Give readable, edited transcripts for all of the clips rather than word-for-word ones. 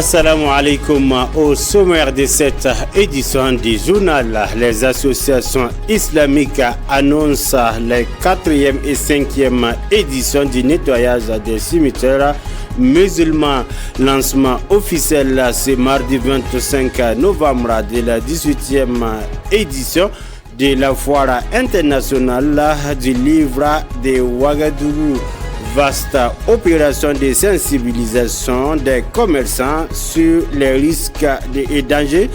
Assalamu alaikum. Au sommaire de cette édition du journal, les associations islamiques annoncent les 4e et 5e éditions du nettoyage des cimetières musulmans. Lancement officiel ce mardi 25 novembre de la 18e édition de la foire internationale du livre de Ouagadougou. Vaste opération de sensibilisation des commerçants sur les risques et dangers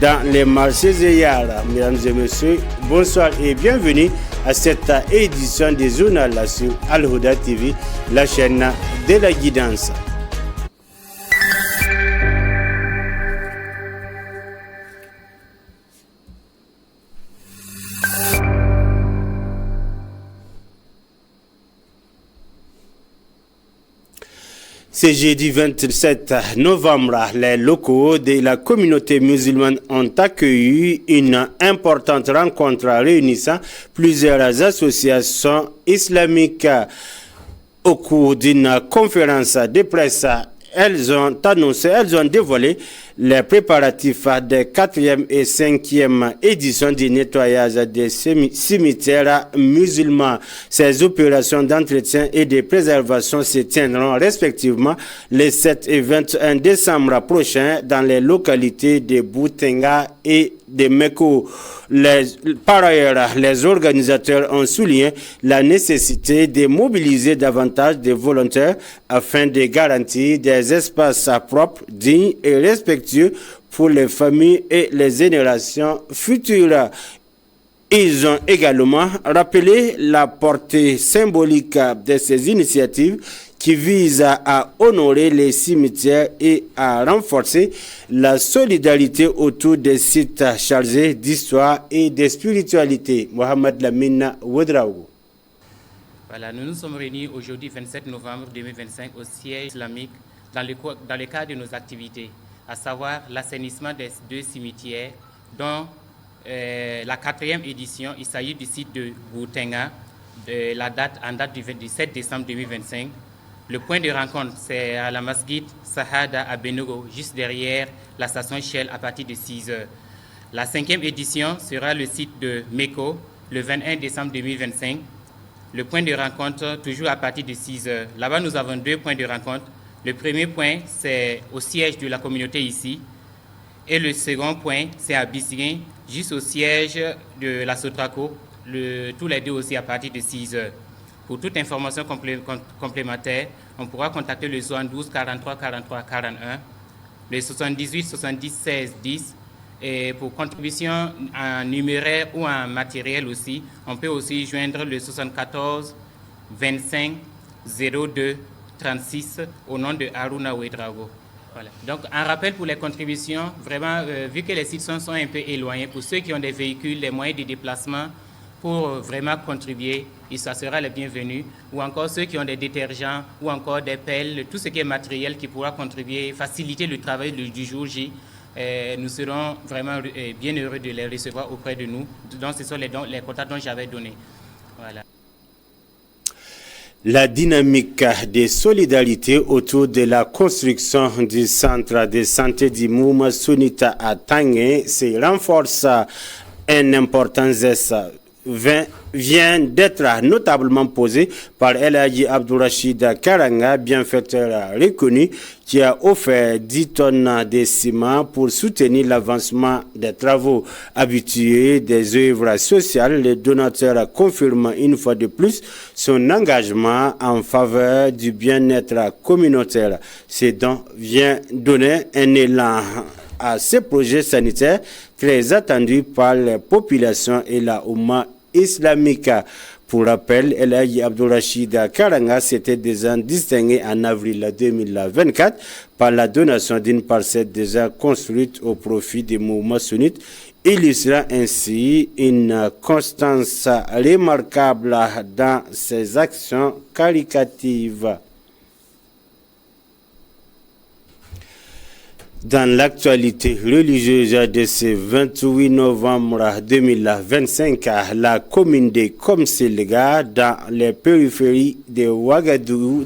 dans les marchés zéyara. Mesdames et messieurs, bonsoir et bienvenue à cette édition des journal sur Al-Huda TV, la chaîne de la guidance. Ce jeudi 27 novembre, les locaux de la communauté musulmane ont accueilli une importante rencontre réunissant plusieurs associations islamiques. Au cours d'une conférence de presse, elles ont dévoilé les préparatifs des 4e et 5e éditions du nettoyage des cimetières musulmans. Ces opérations d'entretien et de préservation se tiendront respectivement les 7 et 21 décembre prochains dans les localités de Boutenga et de Meko. Par ailleurs, les organisateurs ont souligné la nécessité de mobiliser davantage de volontaires afin de garantir des espaces propres, dignes et respectueux pour les familles et les générations futures. Ils ont également rappelé la portée symbolique de ces initiatives qui visent à honorer les cimetières et à renforcer la solidarité autour des sites chargés d'histoire et de spiritualité. Mohamed Lamine Ouedraogo. Voilà, nous nous sommes réunis aujourd'hui 27 novembre 2025 au siège islamique dans le cadre de nos activités, à savoir l'assainissement des 2 cimetières, dont la 4e édition, il s'agit du site de Boutenga, en date du 7 décembre 2025. Le point de rencontre, c'est à la Masjid Sahada à Benogo, juste derrière la station Shell à partir de 6 heures. La 5e édition sera le site de Meko, le 21 décembre 2025. Le point de rencontre, toujours à partir de 6 heures. Là-bas, nous avons 2 points de rencontre. Le premier point, c'est au siège de la communauté ici. Et le second point, c'est à Bissiguin, juste au siège de la Sotraco, tous les deux aussi à partir de 6 heures. Pour toute information complémentaire, on pourra contacter le 72 43 43 41, le 78 70 16 10. Et pour contribution en numéraire ou en matériel aussi, on peut aussi joindre le 74 25 02 36 au nom de Haruna Ouedraogo. Voilà. Donc, un rappel pour les contributions, vraiment, vu que les sites sont un peu éloignés, pour ceux qui ont des véhicules, les moyens de déplacement, pour vraiment contribuer, et ça sera le bienvenu, ou encore ceux qui ont des détergents, ou encore des pelles, tout ce qui est matériel qui pourra contribuer, faciliter le travail du jour J. Nous serons vraiment bien heureux de les recevoir auprès de nous. Donc, ce sont les contacts dont j'avais donné. Voilà. La dynamique de solidarité autour de la construction du centre de santé du Mouma Sunita à Tangé se renforce. Un important geste vient d'être notablement posé par El Hadji Abdourachid Karanga, bienfaiteur reconnu, qui a offert 10 tonnes de ciment pour soutenir l'avancement des travaux. Habitués des œuvres sociales, le donateur confirme une fois de plus son engagement en faveur du bien-être communautaire. Ce don vient donner un élan à ce projet sanitaire très attendu par les populations et la Oumma islamique. Pour rappel, El Hadji Abdourachid Karanga s'était déjà distingué en avril 2024 par la donation d'une parcelle déjà construite au profit des mouvements sunnites, illustrant ainsi une constance remarquable dans ses actions caritatives. Dans l'actualité religieuse de ce 28 novembre 2025, la commune de Komselga, dans la périphérie de Ouagadougou,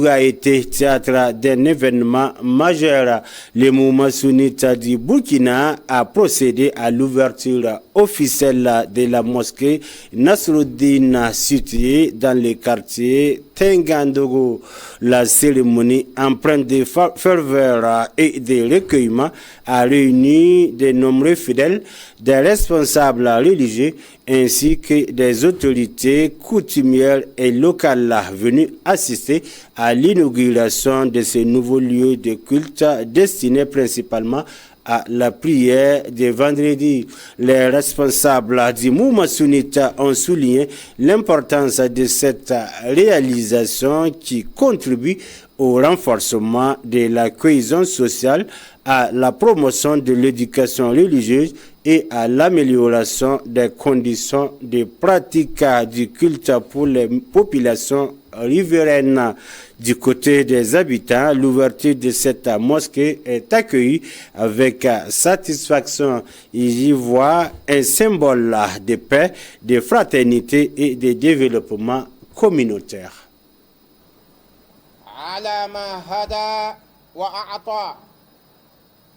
a été théâtre d'un événement majeur. Le mouvement sunnite du Burkina a procédé à l'ouverture officielle de la mosquée Nasruddin située dans le quartier Tengandogo. La cérémonie empreinte de ferveur et de recueillement a réuni de nombreux fidèles, des responsables religieux ainsi que des autorités coutumières et locales venus assister à l'inauguration de ce nouveau lieu de culte destiné principalement à la prière de vendredi. Les responsables du mouvement sunnite ont souligné l'importance de cette réalisation qui contribue au renforcement de la cohésion sociale, à la promotion de l'éducation religieuse et à l'amélioration des conditions de pratique du culte pour les populations riveraines. Du côté des habitants, l'ouverture de cette mosquée est accueillie avec satisfaction. Ils y voient un symbole de paix, de fraternité et de développement communautaire.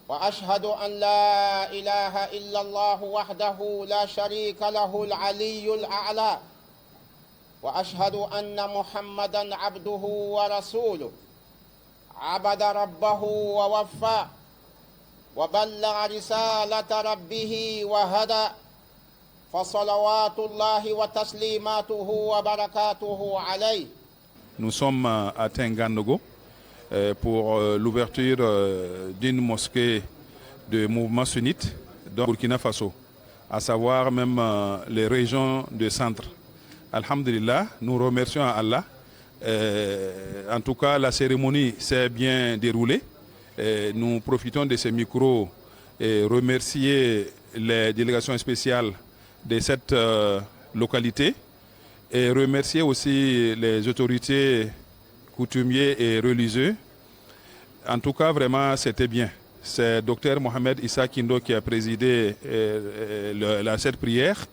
وأشهد أن لا إله إلا الله وحده لا شريك له العلي الأعلى وأشهد أن محمدا عبده ورسوله عبد ربه ووفى وبلغ رسالة ربه وهدى فصلوات الله وتسليماته وبركاته عليه. Nous sommes à Tengandogo pour l'ouverture d'une mosquée de mouvement sunnite dans Burkina Faso, à savoir même les régions de centre. Alhamdulillah, nous remercions Allah. En tout cas, la cérémonie s'est bien déroulée. Nous profitons de ces micros et remercier les délégations spéciales de cette localité et remercier aussi les autorités coutumiers et religieux. En tout cas, vraiment, c'était bien. C'est Dr Mohamed Issa Kindo qui a présidé cette prière.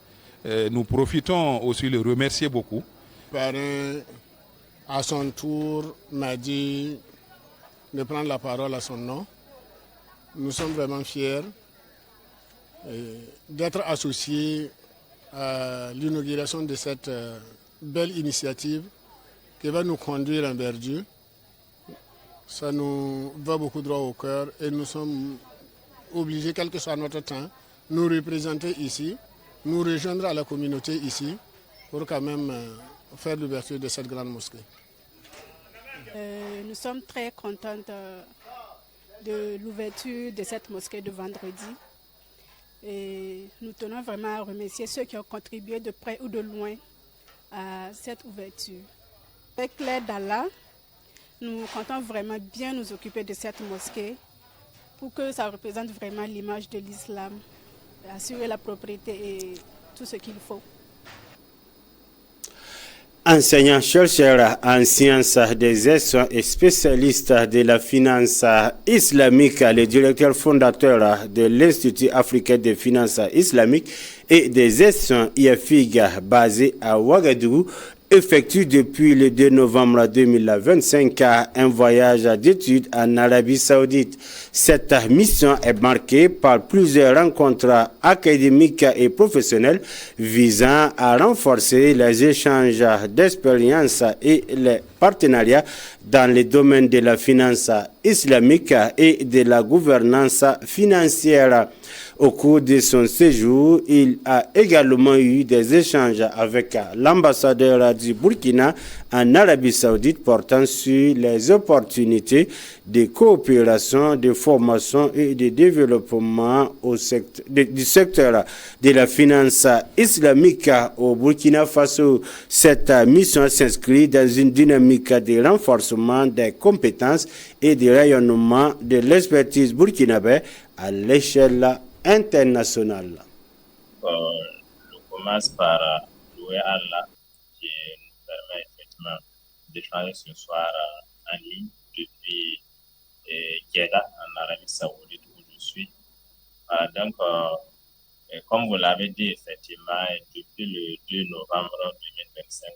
Nous profitons aussi de le remercier beaucoup. Le parrain, à son tour, m'a dit de prendre la parole à son nom. Nous sommes vraiment fiers d'être associés à l'inauguration de cette belle initiative qui va nous conduire vers Dieu. Ça nous va beaucoup droit au cœur et nous sommes obligés, quel que soit notre temps, nous représenter ici, nous rejoindre à la communauté ici pour quand même faire l'ouverture de cette grande mosquée. Nous sommes très contents de l'ouverture de cette mosquée de vendredi. Et nous tenons vraiment à remercier ceux qui ont contribué de près ou de loin à cette ouverture. Avec l'aide d'Allah, nous comptons vraiment bien nous occuper de cette mosquée pour que ça représente vraiment l'image de l'islam, assurer la propriété et tout ce qu'il faut. Enseignant-chercheur en sciences des gestions et spécialiste de la finance islamique, le directeur fondateur de l'Institut africain de finances islamiques et des gestions IAFIG basé à Ouagadougou, effectue depuis le 2 novembre 2025 un voyage d'études en Arabie Saoudite. Cette mission est marquée par plusieurs rencontres académiques et professionnelles visant à renforcer les échanges d'expériences et les partenariats dans les domaines de la finance islamique et de la gouvernance financière. Au cours de son séjour, il a également eu des échanges avec l'ambassadeur du Burkina en Arabie Saoudite portant sur les opportunités de coopération, de formation et de développement du secteur de la finance islamique au Burkina Faso. Cette mission s'inscrit dans une dynamique de renforcement des compétences et de rayonnement de l'expertise burkinabé à l'échelle internationale. Je commence par louer Allah qui nous permet effectivement d'échanger ce soir en ligne depuis Jeddah, en Arabie Saoudite, où je suis. Voilà, donc, comme vous l'avez dit, effectivement, depuis le 2 novembre 2025,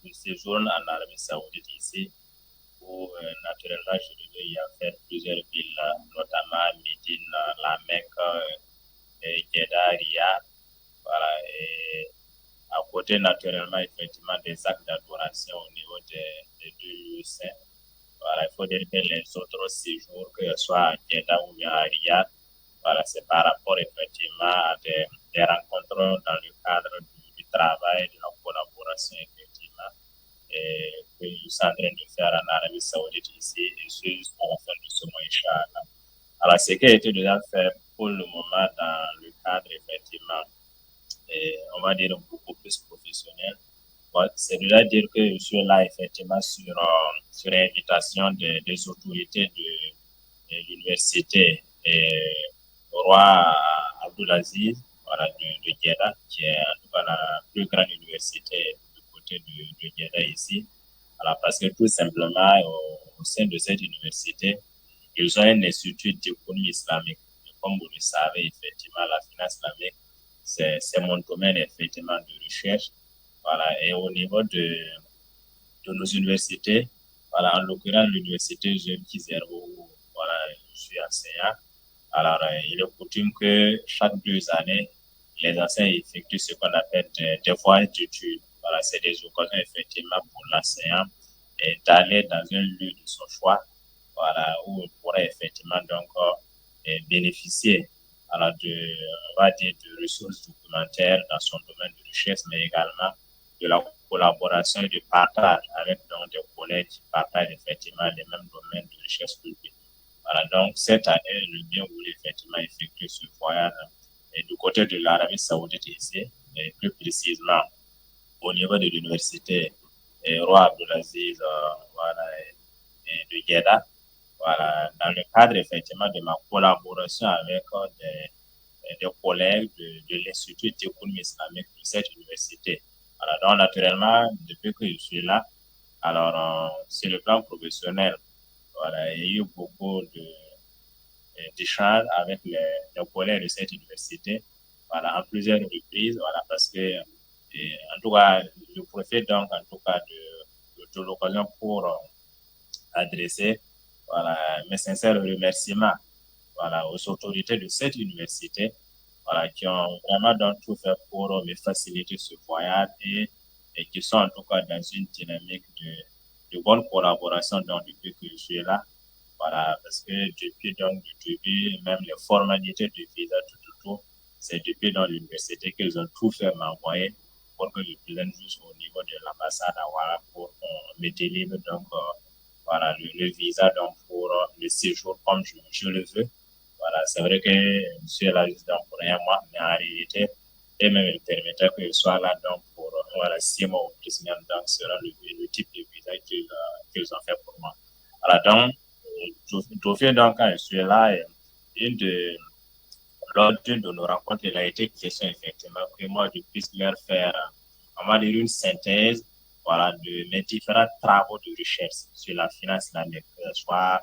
je séjourne en Arabie Saoudite ici, où naturellement je devais y faire plusieurs villes, notamment Médine, la Mecque, Jeddah, Riyad. Voilà, et à côté, naturellement, effectivement, des actes d'adoration au niveau des deux lieux saints. Voilà, il faut dire que les autres séjours, que ce soit à Jeddah ou à Riyad, voilà, c'est par rapport effectivement à des rencontres dans le cadre du travail, de la collaboration, effectivement, et que je suis en train de faire en Arabie Saoudite ici, et ce jusqu'à la fin de ce mois, Inch'Allah. Alors, ce qui a été déjà fait pour le moment dans le cadre, effectivement, on va dire beaucoup plus professionnel, c'est déjà dire que je suis là, effectivement, sur invitation des autorités de l'université Roi Abdulaziz, voilà, de Jeddah, qui est en tout cas la plus grande université du côté de Jeddah ici. Alors, parce que tout simplement, au sein de cette université, ils ont un institut d'économie islamique. Et comme vous le savez, effectivement, la finance islamique, c'est mon domaine, effectivement, de recherche. Voilà, et au niveau de nos universités, voilà, en l'occurrence, l'université Jeune Kizerbo, où voilà, je suis enseignant. Alors, il est coutume que chaque 2 années, les enseignants effectuent ce qu'on appelle des voyages d'études. Voilà, c'est des occasions, effectivement, pour l'enseignant d'aller dans un lieu de son choix, voilà, où il pourrait, effectivement, donc, bénéficier, alors, on va dire, de ressources documentaires dans son domaine de recherche, mais également de la collaboration et du partage avec donc, des collègues qui partagent, effectivement, les mêmes domaines de recherche publique. Voilà, donc cette année, je bien voulu effectivement effectuer ce voyage du côté de l'Arabie Saoudite ici, et plus précisément au niveau de l'université Roi Abdulaziz, voilà, et de Jeddah, voilà, dans le cadre effectivement de ma collaboration avec des collègues de l'Institut d'économie islamique de cette université. Alors, donc naturellement, depuis que je suis là, alors sur le plan professionnel, voilà, il y a eu beaucoup d'échanges avec les collègues de cette université, voilà, en plusieurs reprises, voilà, parce que, en tout cas, je profite donc, en tout cas, de l'occasion pour adresser, voilà, mes sincères remerciements, voilà, aux autorités de cette université, voilà, qui ont vraiment donc tout fait pour me faciliter ce voyage et qui sont en tout cas dans une dynamique de bonne collaboration donc depuis que je suis là. Voilà, parce que depuis donc le début, même les formalités du visa, tout, c'est depuis dans l'université qu'ils ont tout fait m'envoyer pour que je présente juste au niveau de l'ambassade à Ouara pour qu'on me délivre donc voilà, le visa donc pour le séjour comme je le veux. Voilà, c'est vrai que je suis là juste donc pour 1 mois, mais en réalité, et même il permettait que je sois là donc pour voilà, 6 mois ou plus, même donc sera le type de visa qu'ils ont fait pour moi. Voilà, donc, tout fait donc quand je suis là, lors d'une de nos rencontres, il a été question effectivement que moi je puisse leur faire, on va dire, une synthèse, voilà, de mes différents travaux de recherche sur la finance islamique, que ce soit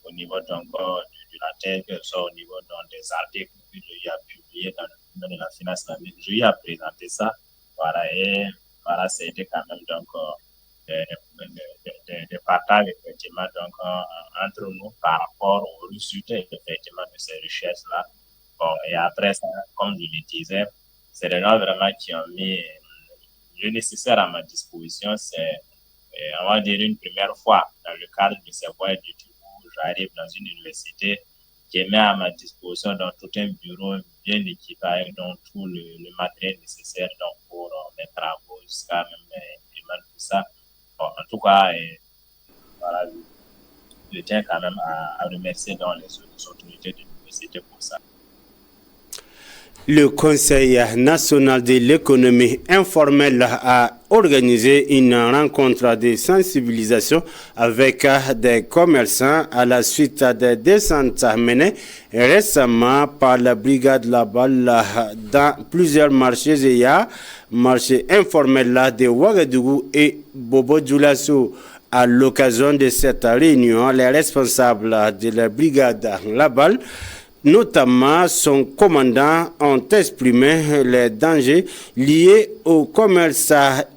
au niveau donc de la thèse, que ce soit au niveau donc, des articles que j'ai publiés dans le domaine de la finance islamique. Je lui ai présenté ça, voilà, et voilà, c'était quand même donc des partages effectivement donc entre nous par rapport aux résultats effectivement de ces recherches-là. Bon, et après ça, comme je le disais, c'est des gens vraiment qui ont mis le nécessaire à ma disposition. C'est, on va dire, une première fois dans le cadre de ces voyages d'études où j'arrive dans une université qui met à ma disposition dans tout un bureau bien équipé avec donc, tout le matériel nécessaire donc, pour mes travaux jusqu'à même imprimante, tout ça. Bon, en tout cas, voilà, je tiens quand même à remercier donc, les autorités de l'université pour ça. Le Conseil national de l'économie informelle a organisé une rencontre de sensibilisation avec des commerçants à la suite des descentes menées récemment par la brigade Laballe dans plusieurs marchés EIA, marché informel de Ouagadougou et Bobo Dioulasso. À l'occasion de cette réunion, les responsables de la brigade Labal, notamment son commandant, ont exprimé les dangers liés au commerce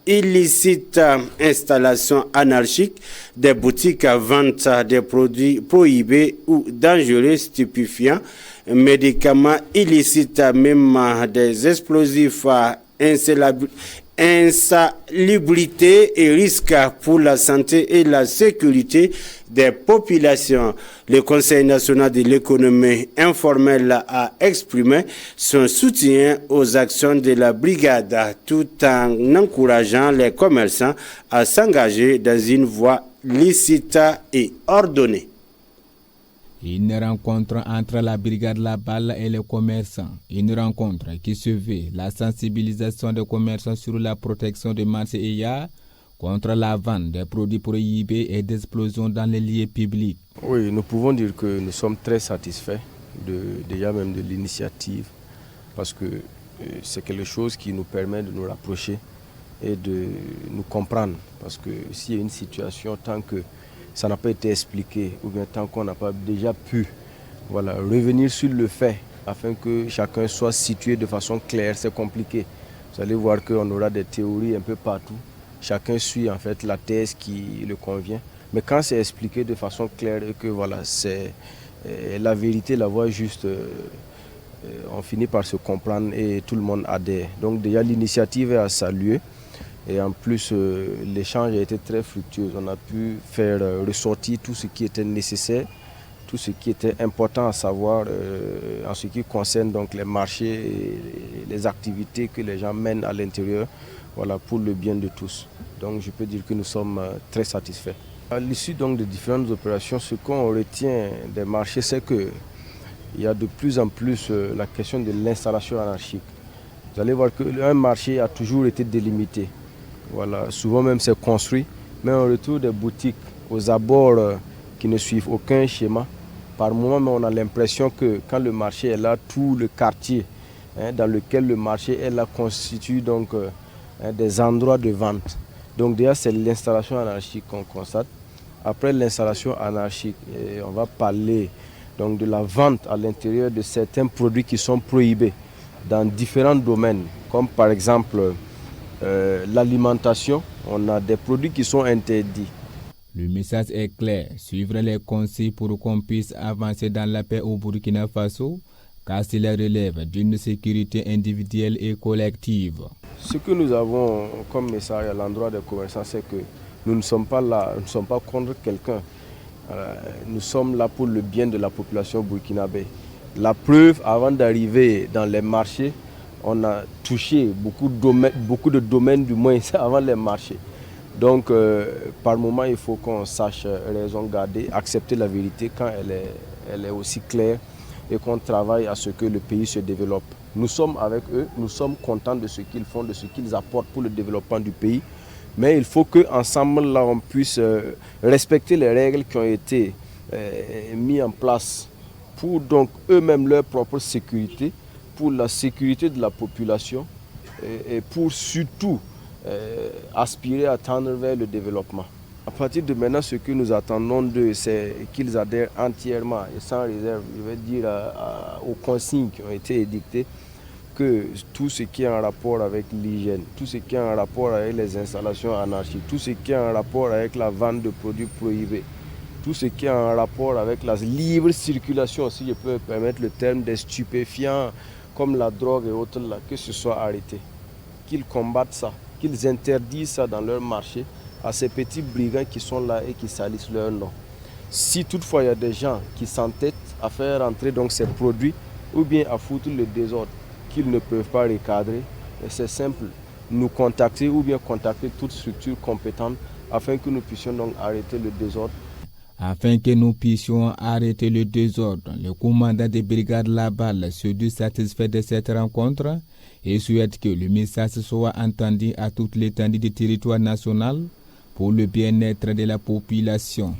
illicite, installation anarchique des boutiques à vente des produits prohibés ou dangereux, stupéfiants, médicaments illicites, même des explosifs, insalubrité et risque pour la santé et la sécurité des populations. Le Conseil national de l'économie informelle a exprimé son soutien aux actions de la brigade tout en encourageant les commerçants à s'engager dans une voie licite et ordonnée. Une rencontre entre la brigade Labal et les commerçants. Une rencontre qui se veut la sensibilisation des commerçants sur la protection des marchés IA contre la vente des produits prohibés et d'explosion dans les lieux publics. Oui, nous pouvons dire que nous sommes très satisfaits déjà même de l'initiative parce que c'est quelque chose qui nous permet de nous rapprocher et de nous comprendre. Parce que s'il y a une situation, tant que ça n'a pas été expliqué, ou bien tant qu'on n'a pas déjà pu revenir sur le fait afin que chacun soit situé de façon claire, c'est compliqué. Vous allez voir qu'on aura des théories un peu partout. Chacun suit en fait la thèse qui le convient. Mais quand c'est expliqué de façon claire et que c'est la vérité, la voie juste, on finit par se comprendre et tout le monde adhère. Donc déjà l'initiative est à saluer. Et en plus, l'échange a été très fructueux. On a pu faire ressortir tout ce qui était nécessaire, tout ce qui était important à savoir en ce qui concerne donc les marchés et les activités que les gens mènent à l'intérieur pour le bien de tous. Donc je peux dire que nous sommes très satisfaits. À l'issue donc des différentes opérations, ce qu'on retient des marchés, c'est qu'il y a de plus en plus la question de l'installation anarchique. Vous allez voir qu'un marché a toujours été délimité. Souvent même c'est construit, mais on retrouve des boutiques aux abords qui ne suivent aucun schéma. Par moment, on a l'impression que quand le marché est là, tout le quartier dans lequel le marché est là constitue donc des endroits de vente. Donc déjà c'est l'installation anarchique qu'on constate. Après l'installation anarchique, on va parler donc de la vente à l'intérieur de certains produits qui sont prohibés dans différents domaines, comme par exemple l'alimentation. On a des produits qui sont interdits. Le message est clair, suivre les conseils pour qu'on puisse avancer dans la paix au Burkina Faso, car cela relève d'une sécurité individuelle et collective. Ce que nous avons comme message à l'endroit des commerçants, c'est que nous ne sommes pas là, nous ne sommes pas contre quelqu'un. Nous sommes là pour le bien de la population burkinabé. La preuve, avant d'arriver dans les marchés, on a touché beaucoup de domaines du moins avant les marchés. Donc par moment il faut qu'on sache raison garder, accepter la vérité quand elle est aussi claire et qu'on travaille à ce que le pays se développe. Nous sommes avec eux, nous sommes contents de ce qu'ils font, de ce qu'ils apportent pour le développement du pays. Mais il faut qu'ensemble là on puisse respecter les règles qui ont été mises en place pour donc eux-mêmes leur propre sécurité, pour la sécurité de la population et pour surtout aspirer à tendre vers le développement. À partir de maintenant, ce que nous attendons d'eux, c'est qu'ils adhèrent entièrement et sans réserve, je vais dire, aux consignes qui ont été édictées, que tout ce qui est en rapport avec l'hygiène, tout ce qui est en rapport avec les installations anarchiques, tout ce qui est en rapport avec la vente de produits prohibés, tout ce qui est en rapport avec la libre circulation, si je peux me permettre le terme, des stupéfiants comme la drogue et autres, là, que ce soit arrêté. Qu'ils combattent ça, qu'ils interdisent ça dans leur marché à ces petits brigands qui sont là et qui salissent leur nom. Si toutefois il y a des gens qui s'entêtent à faire entrer donc ces produits ou bien à foutre le désordre qu'ils ne peuvent pas recadrer, c'est simple, nous contacter ou bien contacter toute structure compétente afin que nous puissions donc arrêter le désordre. Afin que nous puissions arrêter le désordre, le commandant des brigades Labal se dit satisfait de cette rencontre et souhaite que le message soit entendu à toute l'étendue du territoire national pour le bien-être de la population.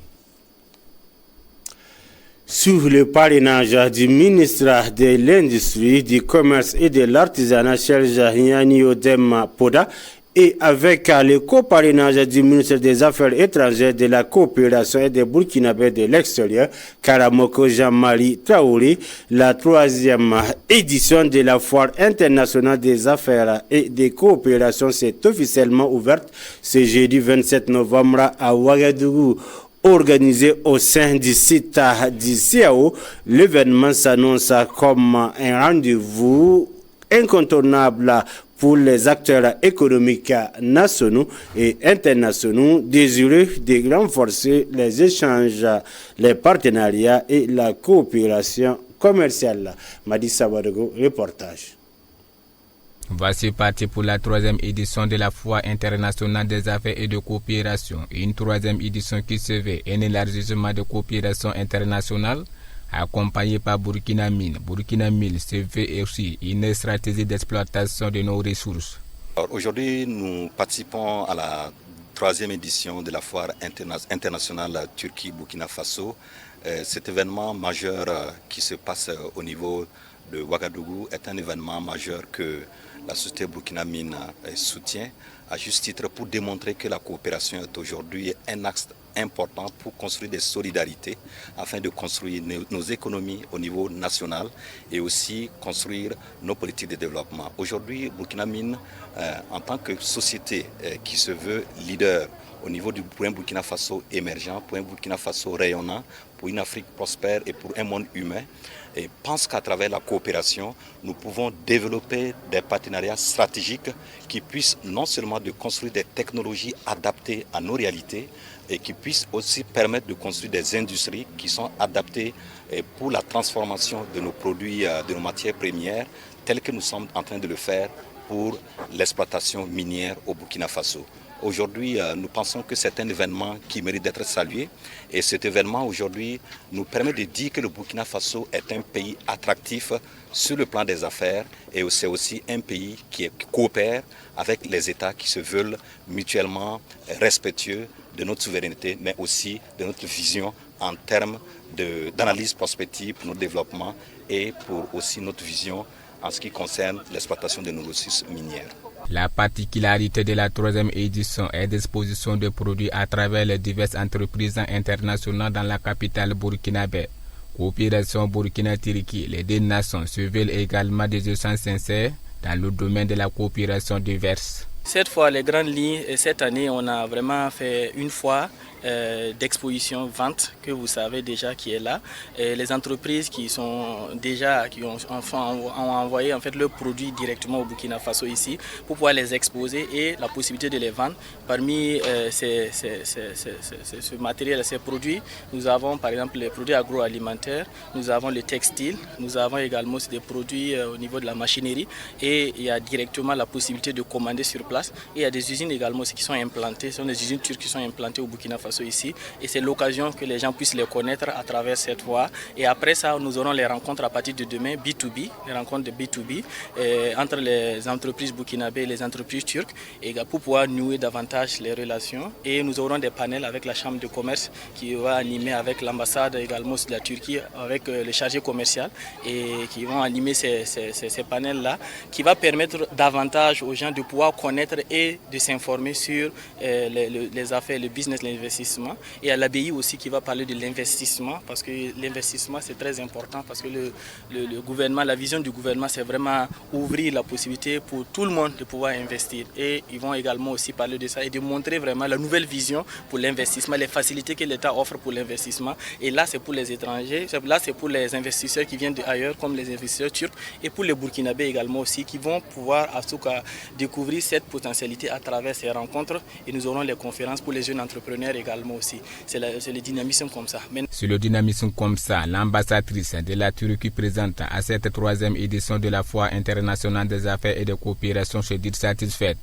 Sous le parrainage du ministre de l'Industrie, du Commerce et de l'Artisanat, Serge Nyani Odem Poda, et avec le coparrainage du ministre des Affaires étrangères, de la coopération et des Burkinabés de l'extérieur, Karamoko Jean-Marie Traoré, la 3e édition de la Foire internationale des affaires et des coopérations s'est officiellement ouverte ce jeudi 27 novembre à Ouagadougou. Organisé au sein du site du CAO, l'événement s'annonce comme un rendez-vous incontournable pour les acteurs économiques nationaux et internationaux désireux de renforcer les échanges, les partenariats et la coopération commerciale. Madi Sabadogo, reportage. Voici parti pour la 3e édition de la Foire internationale des affaires et de coopération. Une 3e édition qui se veut un élargissement de coopération internationale accompagné par Burkina Mine. Burkina Mine se veut aussi une stratégie d'exploitation de nos ressources. Aujourd'hui, nous participons à la 3e édition de la Foire internationale Turquie-Burkina Faso. Cet événement majeur qui se passe au niveau de Ouagadougou est un événement majeur que la société Burkina Mine soutient à juste titre pour démontrer que la coopération est aujourd'hui un axe important pour construire des solidarités afin de construire nos économies au niveau national et aussi construire nos politiques de développement. Aujourd'hui, Burkina Mine, en tant que société qui se veut leader au niveau du pour un Burkina Faso émergent, pour un Burkina Faso rayonnant, pour une Afrique prospère et pour un monde humain, et pense qu'à travers la coopération, nous pouvons développer des partenariats stratégiques qui puissent non seulement de construire des technologies adaptées à nos réalités, et qui puissent aussi permettre de construire des industries qui sont adaptées pour la transformation de nos produits, de nos matières premières, telles que nous sommes en train de le faire pour l'exploitation minière au Burkina Faso. Aujourd'hui, nous pensons que c'est un événement qui mérite d'être salué et cet événement aujourd'hui nous permet de dire que le Burkina Faso est un pays attractif sur le plan des affaires et c'est aussi un pays qui coopère avec les États qui se veulent mutuellement respectueux de notre souveraineté, mais aussi de notre vision en termes d'analyse prospective pour notre développement et pour aussi notre vision en ce qui concerne l'exploitation de nos ressources minières. La particularité de la 3e édition est l'exposition de produits à travers les diverses entreprises internationales dans la capitale burkinabé. Coopération Burkina-Turquie, les deux nations se veulent également des échanges sincères dans le domaine de la coopération diverse. Cette fois, les grandes lignes, et cette année, on a vraiment fait une fois d'exposition vente que vous savez déjà qui est là. Et les entreprises qui ont envoyé en fait leurs produits directement au Burkina Faso ici pour pouvoir les exposer et la possibilité de les vendre. Parmi ce matériel, ces produits, nous avons par exemple les produits agroalimentaires, nous avons le textile, nous avons également des produits au niveau de la machinerie et il y a directement la possibilité de commander sur place. Et il y a des usines également qui sont implantées, ce sont des usines turques qui sont implantées au Burkina Faso ici et c'est l'occasion que les gens puissent les connaître à travers cette voie. Et après ça, nous aurons les rencontres à partir de demain, B2B, les rencontres de B2B entre les entreprises burkinabées et les entreprises turques et pour pouvoir nouer davantage les relations. Et nous aurons des panels avec la Chambre de commerce qui va animer avec l'ambassade également de la Turquie, avec les chargés commerciaux et qui vont animer ces panels-là qui va permettre davantage aux gens de pouvoir connaître et de s'informer sur les affaires, le business, l'investissement. Et à l'ABI aussi qui va parler de l'investissement parce que l'investissement c'est très important parce que le gouvernement, la vision du gouvernement c'est vraiment ouvrir la possibilité pour tout le monde de pouvoir investir et ils vont également aussi parler de ça et de montrer vraiment la nouvelle vision pour l'investissement, les facilités que l'État offre pour l'investissement et là c'est pour les étrangers, là c'est pour les investisseurs qui viennent d'ailleurs comme les investisseurs turcs et pour les Burkinabés également aussi qui vont pouvoir à tout cas découvrir cette potentialité à travers ces rencontres et nous aurons les conférences pour les jeunes entrepreneurs également aussi. C'est le dynamisme comme ça. C'est le dynamisme comme ça, l'ambassadrice de la Turquie présente à cette 3e édition de la Foire internationale des affaires et de coopération se dit satisfaite.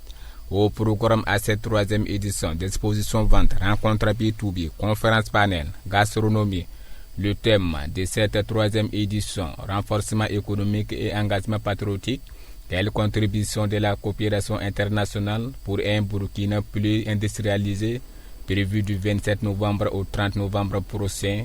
Au programme à cette 3e édition d'exposition vente, rencontre B2B, conférence panel, gastronomie. Le thème de cette 3e édition, renforcement économique et engagement patriotique. Quelle contribution de la coopération internationale pour un Burkina plus industrialisé, prévu du 27 novembre au 30 novembre prochain.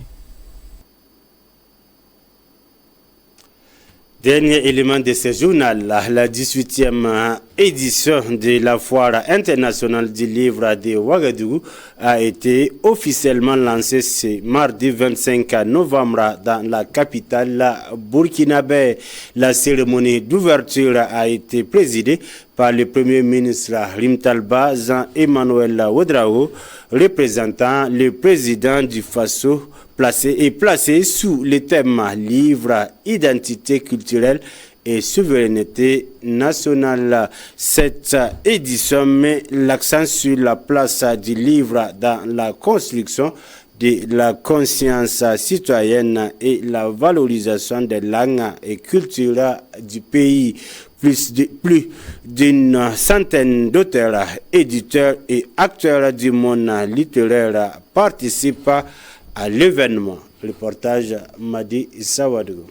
Dernier élément de ce journal, la 18e édition de la Foire internationale du livre de Ouagadougou a été officiellement lancée ce mardi 25 novembre dans la capitale burkinabé. La cérémonie d'ouverture a été présidée par le Premier ministre Rimtalba Jean-Emmanuel Ouedraogo, représentant le président du Faso, placé sous le thème livre, identité culturelle et souveraineté nationale. Cette édition met l'accent sur la place du livre dans la construction de la conscience citoyenne et la valorisation des langues et cultures du pays. Plus d'une centaine d'auteurs, éditeurs et acteurs du monde littéraire participent à l'événement. Reportage Madi Sawadou.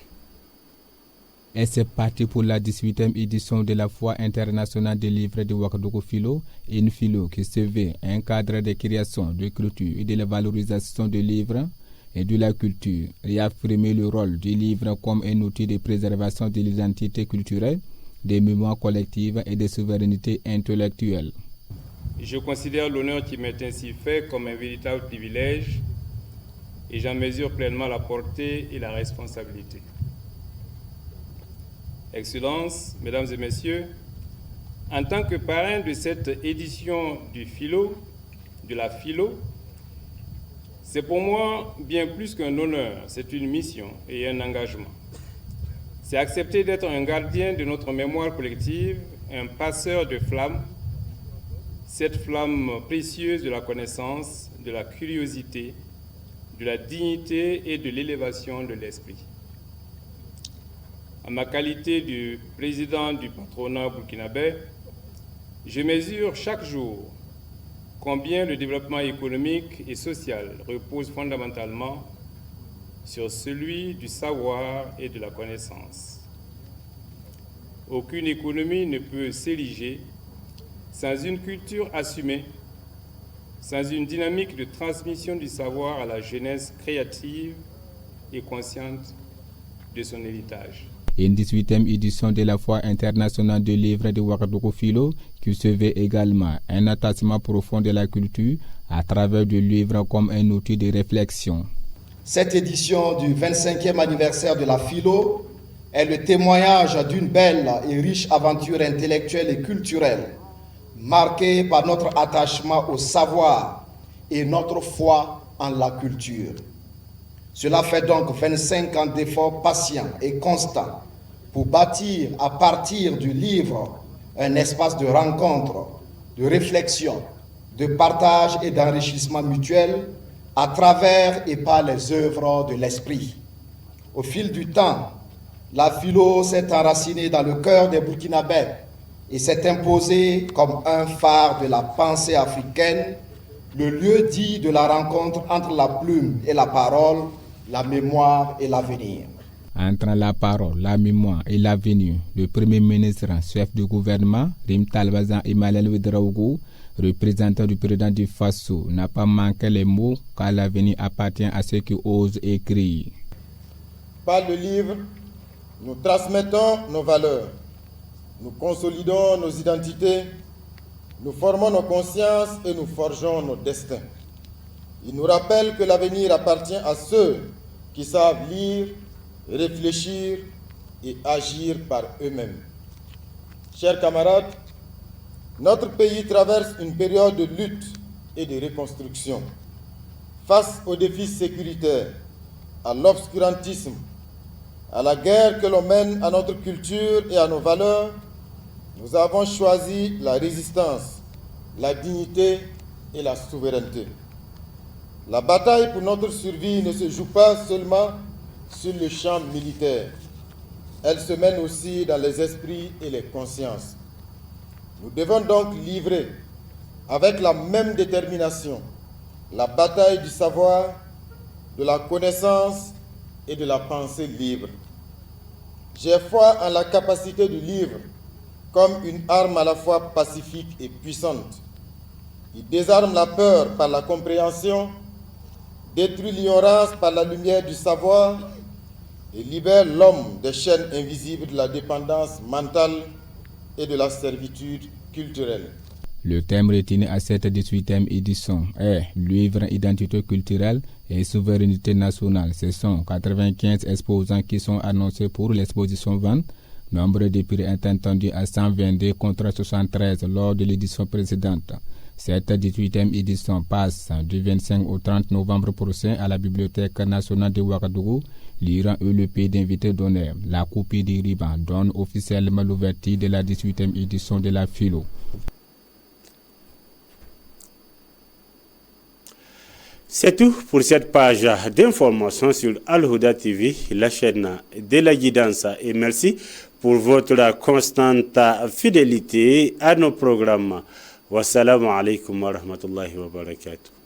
Et c'est parti pour la 18e édition de la Foire internationale des livres de Ouagadougou Philo, une philo qui se veut un cadre de création, de culture et de la valorisation des livres et de la culture, réaffirmer le rôle du livre comme un outil de préservation de l'identité culturelle, des mémoires collectives et des souverainetés intellectuelles. Je considère l'honneur qui m'est ainsi fait comme un véritable privilège et j'en mesure pleinement la portée et la responsabilité. Excellences, Mesdames et Messieurs, en tant que parrain de cette édition de la philo, c'est pour moi bien plus qu'un honneur, c'est une mission et un engagement. C'est accepter d'être un gardien de notre mémoire collective, un passeur de flammes, cette flamme précieuse de la connaissance, de la curiosité, de la dignité et de l'élévation de l'esprit. En ma qualité de président du patronat burkinabé, je mesure chaque jour combien le développement économique et social repose fondamentalement sur celui du savoir et de la connaissance. Aucune économie ne peut s'ériger sans une culture assumée, sans une dynamique de transmission du savoir à la jeunesse créative et consciente de son héritage. Une 18e édition de la Foire internationale du livre de Ouagadougou Philo qui se veut également un attachement profond de la culture à travers du livre comme un outil de réflexion. Cette édition du 25e anniversaire de la philo est le témoignage d'une belle et riche aventure intellectuelle et culturelle, marquée par notre attachement au savoir et notre foi en la culture. Cela fait donc 25 ans d'efforts patients et constants pour bâtir à partir du livre un espace de rencontre, de réflexion, de partage et d'enrichissement mutuel à travers et par les œuvres de l'esprit. Au fil du temps, la philo s'est enracinée dans le cœur des Burkinabés et s'est imposée comme un phare de la pensée africaine, le lieu dit de la rencontre entre la plume et la parole, la mémoire et l'avenir. Entre la parole, la mémoire et l'avenir, le Premier ministre, chef du gouvernement, Rimtalba Jean-Emmanuel Ouedraogo, représentant du président du Faso, n'a pas manqué les mots car l'avenir appartient à ceux qui osent écrire. Par le livre, nous transmettons nos valeurs, nous consolidons nos identités, nous formons nos consciences et nous forgeons nos destins. Il nous rappelle que l'avenir appartient à ceux qui savent lire, réfléchir et agir par eux-mêmes. Chers camarades, notre pays traverse une période de lutte et de reconstruction. Face aux défis sécuritaires, à l'obscurantisme, à la guerre que l'on mène à notre culture et à nos valeurs, nous avons choisi la résistance, la dignité et la souveraineté. La bataille pour notre survie ne se joue pas seulement sur le champ militaire. Elle se mène aussi dans les esprits et les consciences. Nous devons donc livrer avec la même détermination la bataille du savoir, de la connaissance et de la pensée libre. J'ai foi en la capacité du livre comme une arme à la fois pacifique et puissante. Il désarme la peur par la compréhension, détruit l'ignorance par la lumière du savoir et libère l'homme des chaînes invisibles de la dépendance mentale et de la servitude culturelle. Le thème retenu à cette 18e édition est Livre, identité culturelle et souveraineté nationale. Ce sont 95 exposants qui sont annoncés pour l'exposition vente. Nombre de prix est entendu à 122 contre 73 lors de l'édition précédente. Cette 18e édition passe du 25 au 30 novembre prochain à la Bibliothèque nationale de Ouagadougou. L'Iran est le pays d'invités d'honneur. La copie du ruban donne officiellement l'ouverture de la 18e édition de la Philo. C'est tout pour cette page d'information sur Al-Huda TV, la chaîne de la guidance. Et merci pour votre constante fidélité à nos programmes. Wassalamu alaikum wa rahmatullahi wa barakatuh.